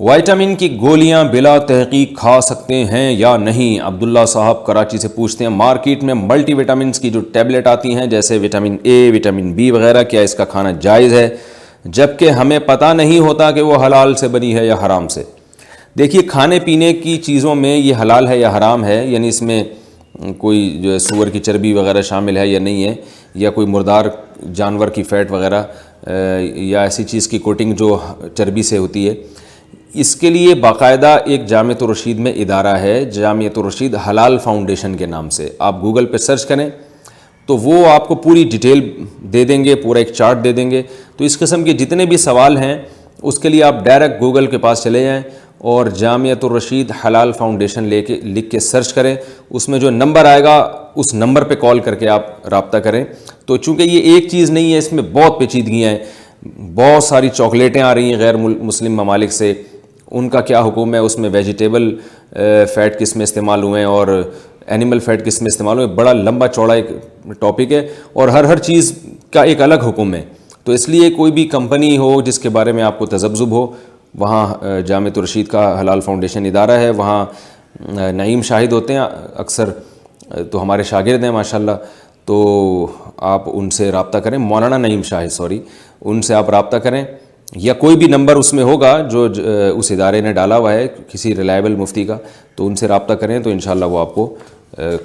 Vitamin کی گولیاں بلا تحقیق کھا سکتے ہیں یا نہیں؟ عبداللہ صاحب کراچی سے پوچھتے ہیں مارکیٹ میں ملٹی وٹامنس کی جو ٹیبلٹ آتی ہیں جیسے وٹامن اے، وٹامن بی وغیرہ، کیا اس کا کھانا جائز ہے جبکہ ہمیں پتہ نہیں ہوتا کہ وہ حلال سے بنی ہے یا حرام سے؟ دیکھیے، کھانے پینے کی چیزوں میں یہ حلال ہے یا حرام ہے، یعنی اس میں کوئی جو ہے سور کی چربی وغیرہ شامل ہے یا نہیں ہے، یا کوئی مردار جانور کی فیٹ وغیرہ یا ایسی چیز کی کوٹنگ جو چربی سے ہوتی ہے، اس کے لیے باقاعدہ ایک جامعۃ الرشید میں ادارہ ہے، جامعۃ الرشید حلال فاؤنڈیشن کے نام سے۔ آپ گوگل پہ سرچ کریں تو وہ آپ کو پوری ڈیٹیل دے دیں گے، پورا ایک چارٹ دے دیں گے۔ تو اس قسم کے جتنے بھی سوال ہیں اس کے لیے آپ ڈائریکٹ گوگل کے پاس چلے جائیں اور جامعۃ الرشید حلال فاؤنڈیشن لکھ کے سرچ کریں، اس میں جو نمبر آئے گا اس نمبر پہ کال کر کے آپ رابطہ کریں۔ تو چونکہ یہ ایک چیز نہیں ہے، اس میں بہت پیچیدگیاں ہیں، بہت ساری چاکلیٹیں آ رہی ہیں غیر مسلم ممالک سے، ان کا کیا حکم ہے، اس میں ویجیٹیبل فیٹ کس میں استعمال ہوئے ہیں اور اینیمل فیٹ کس میں استعمال ہوئے، بڑا لمبا چوڑا ایک ٹاپک ہے اور ہر چیز کا ایک الگ حکم ہے۔ تو اس لیے کوئی بھی کمپنی ہو جس کے بارے میں آپ کو تذبذب ہو، وہاں جامعۃ الرشید کا حلال فاؤنڈیشن ادارہ ہے، وہاں نعیم شاہد ہوتے ہیں اکثر، تو ہمارے شاگرد ہیں ماشاءاللہ، تو آپ ان سے رابطہ کریں، مولانا نعیم شاہد ان سے آپ رابطہ کریں، یا کوئی بھی نمبر اس میں ہوگا جو اس ادارے نے ڈالا ہوا ہے کسی ریلائبل مفتی کا، تو ان سے رابطہ کریں تو انشاءاللہ وہ آپ کو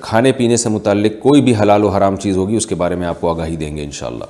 کھانے پینے سے متعلق کوئی بھی حلال و حرام چیز ہوگی اس کے بارے میں آپ کو آگاہی دیں گے انشاءاللہ۔